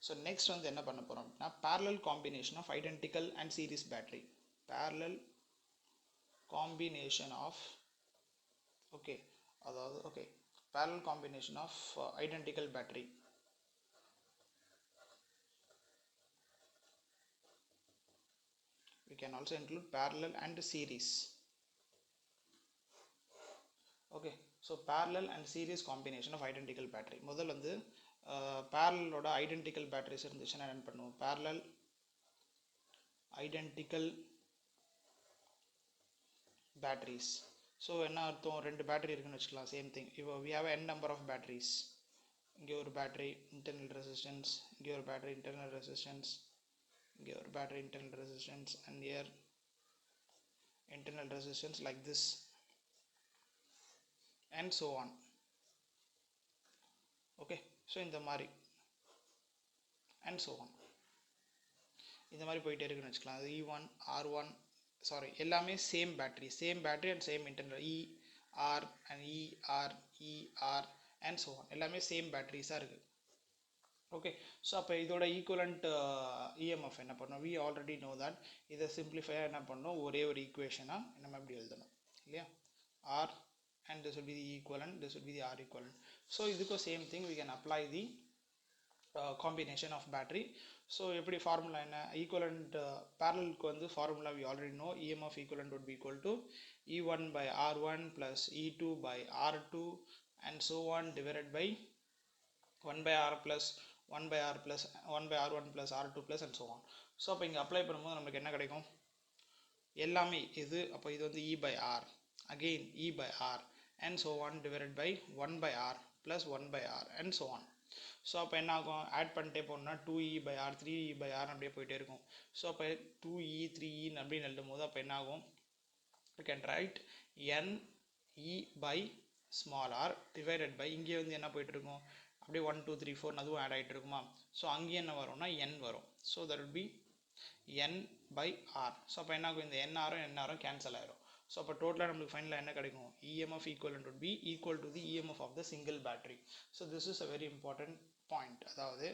So next வந்து என்ன பண்ண போறோம் அப்படின்னா parallel combination of identical and series battery. Parallel combination of parallel combination of identical battery. We can also include parallel and series. Okay, so parallel and series combination of identical battery. முதல்ல வந்து parallel ஓட identical batteries இருந்துச்சுன்னா என்ன பண்ணுவோம், parallel identical batteries. So என்ன அர்த்தம், ரெண்டு battery இருக்குன்னு வச்சுக்கலாம், சேம் திங். இப்போ we have n number of batteries. இங்கே ஒரு பேட்டரி internal resistance, இங்கே ஒரு பேட்டரி internal resistance, இங்கே ஒரு battery internal resistance, and here internal resistance like this and so on. Okay, so இந்த மாதிரி and so on இந்த மாதிரி போயிட்டே இருக்குன்னு வச்சுக்கலாம். அது E1 R1 சாரி எல்லாமே same battery and same internal ER and ER and so on எல்லாமே சேம் பேட்டரிஸாக இருக்குது. ஓகே, ஸோ அப்போ இதோட ஈக்குவலண்ட் EMF என்ன பண்ணணும், we already know that. இதை சிம்பிளிஃபையாக என்ன பண்ணணும், ஒரே ஒரு ஈக்குவேஷனாக நம்ம எப்படி எழுதணும் இல்லையா, R and this will be the equivalent, this will be the R equivalent. So இதுக்கும் same thing, we can apply the combination of battery. So எப்படி ஃபார்முலா என்ன, ஈக்குவலண்ட் பேரலலுக்கு வந்து formula we already know, EMF equivalent would be equal to E1 by R1 plus E2 by R2 and so on divided by 1 by R plus 1 by R plus 1 by R1 plus R2 plus and so on. So அப்போ இங்கே apply பண்ணும்போது நமக்கு என்ன கிடைக்கும், எல்லாமே இது, அப்போ இது வந்து E by R, again E by R and so on divided by 1 by R plus 1 by R and so on. So அப்போ என்ன ஆகும், ஆட் பண்ணிட்டே போனோம்னா 2E by R 3E by R அப்படியே போயிட்டே இருக்கும். ஸோ அப்போ 2E 3E அப்படின்னு எழுதும் போது அப்போ என்ன ஆகும், you can write NE by small r divided by, இங்கே வந்து என்ன போயிட்டு இருக்கும் அப்படியே 1 2 3 4 அதுவும் ஆட் ஆகிட்டு இருக்குமா. ஸோ அங்கே என்ன வரும்னா n வரும். So that will be n by r. So அப்போ என்ன ஆகும், இந்த NRம் கேன்சல் ஆயிரும். ஸோ அப்போ டோட்டலாக நம்மளுக்கு ஃபைனலாக என்ன கிடைக்கும், EMF equivalent would be equal to the EMF of the single battery. So this is a very important point. அதாவது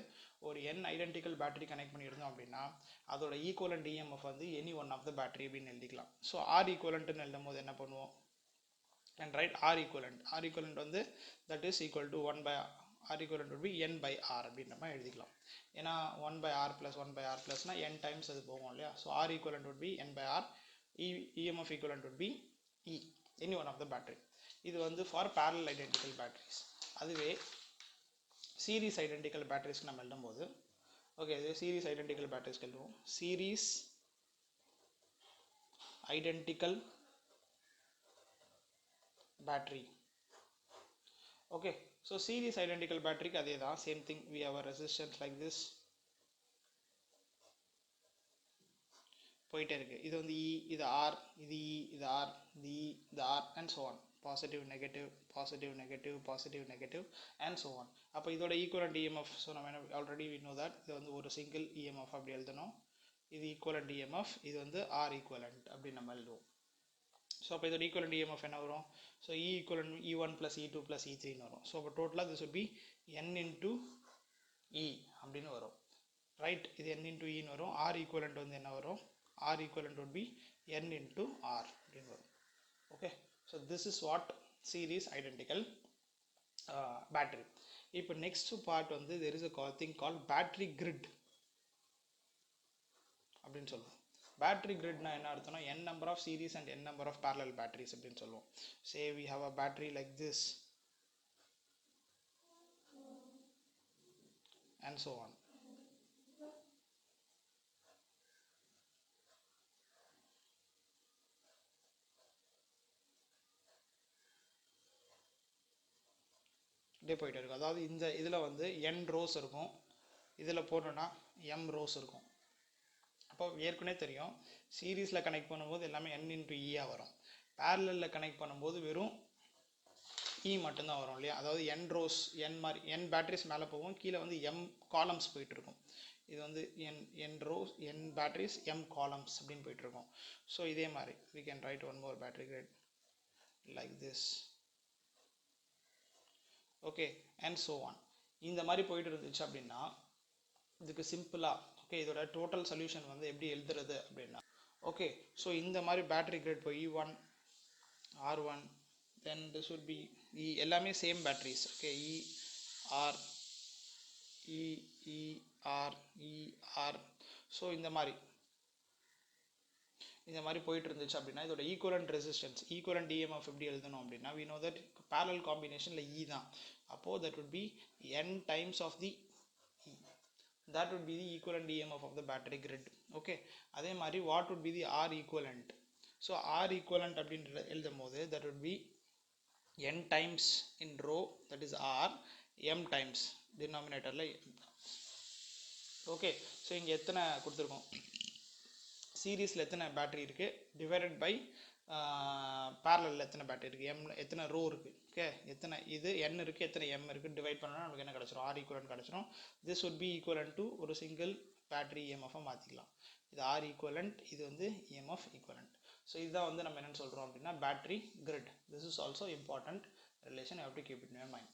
ஒரு n ஐடென்டிக்கல் பேட்டரி கனெக்ட் பண்ணியிருந்தோம் அப்படின்னா அதோட ஈக்குவலண்ட் EMF வந்து any one of the battery அப்படின்னு எழுதிக்கலாம். ஸோ ஆர் ஈக்குவலண்ட்னு எழுதும் போது என்ன பண்ணுவோம், and write R equivalent வந்து that is equal to 1 by R equivalent would be n by R அப்படின்ற மாதிரி எழுதிக்கலாம். ஏன்னா 1 by R plus 1 by R plusனா n times அது போகும் இல்லையா. So R equivalent would be n by R, EMF equivalent would be E, any one of the battery. இது வந்து for parallel identical batteries. அதுவே series identical batteries நம்ம எழுதும் போது, okay இது series identical batteries எழுதுவோம், series identical battery. Okay, so series identical battery க்கு அதே தான், same thing, we have a resistance like this போயிட்டே இருக்கு. இது வந்து E, இது R, இது E, இது R, இது E, இது R and so on, positive negative positive negative positive negative and so on. அப்போ இதோட ஈக்குவலண்ட் EMF, ஸோ நம்ம ஆல்ரெடி we know that இது வந்து ஒரு சிங்கிள் EMF அப்படி எழுதணும். இது ஈக்குவலண்ட் EMF, இது வந்து R equivalent அப்படி நம்ம எழுதுவோம். ஸோ அப்போ இதோட ஈக்குவலண்ட் EMF என்ன வரும், so E equivalent E1 plus E2 plus E3 வரும். ஸோ அப்போ டோட்டலாக this would be n into E அப்படின்னு வரும், ரைட். இது n into Eன்னு வரும். R equivalent வந்து என்ன வரும், R equivalent would be n into R அப்படின்னு வரும். Okay, so this is what series identical battery. இப்போ next part வந்து there is a thing called battery grid அப்படின்னு சொல்லுவோம். பேட்டரி கிரிட்னா என்ன அர்த்தம்னா n number of series and n number of parallel batteries அப்படின்னு சொல்லுவோம். Say we have a battery like this and so on. இப்படியே போயிட்டு இருக்கும். அதாவது இந்த இதில் வந்து n rows இருக்கும், இதில் போட்டோன்னா m rows இருக்கும். அப்போ ஏற்கனவே தெரியும் சீரீஸில் கனெக்ட் பண்ணும்போது எல்லாமே n into E வரும், பேரலில் கனெக்ட் பண்ணும்போது வெறும் E மட்டும்தான் வரும் இல்லையா. அதாவது n rows n மாதிரி n பேட்டரிஸ் மேலே போகும், கீழே வந்து m காலம்ஸ் போயிட்டு இருக்கும். இது வந்து n rows n batteries m columns அப்படின்னு போயிட்டு இருக்கும். ஸோ இதே மாதிரி we can write one more battery grid like this. Okay, and so on. இந்த மாதிரி போயிட்டு இருந்துச்சு அப்படின்னா இதுக்கு சிம்பிளாக ஓகே இதோட டோட்டல் சொல்யூஷன் வந்து எப்படி எழுதுறது அப்படின்னா ஓகே ஸோ இந்த மாதிரி பேட்டரி கிரேட் இப்போ E1 R1 then this would be எல்லாமே same batteries okay ER ER so இந்த மாதிரி போயிட்டு இருந்துச்சு அப்படின்னா இதோட ஈக்குவலண்ட் ரெசிஸ்டன்ஸ் ஈக்குவலண்ட் EMF எப்படி எழுதணும் அப்படின்னா we know that parallel combinationல E தான் அப்போ that would be n times of the E that would be the equivalent EMF of the battery grid okay அதே மாதிரி what would be the R equivalent so R equivalent அப்படின்ற எழுதும் போது that would be n times in rho that is R m times denominatorல okay so இங்கே எத்தனை கொடுத்துருக்கோம் சீரீஸில் எத்தனை பேட்டரி இருக்குது டிவைடட் பை பேரலில் எத்தனை பேட்டரி இருக்குது எம் எத்தனை ரோ இருக்குது ஓகே எத்தனை இது n இருக்குது எத்தனை m இருக்குது டிவைட் பண்ணால் நமக்கு என்ன கிடச்சிரும் R ஈக்குவலன்ட் கிடச்சிரும் this would be equivalent to ஒரு சிங்கிள் பேட்டரி EMF மாற்றிக்கலாம் இது R ஈக்குவலன்ட் இது வந்து EMF ஈக்குவலன்ட் ஸோ இதுதான் வந்து நம்ம என்னென்னு சொல்கிறோம் அப்படின்னா battery grid this is also important relation you have to keep it in your mind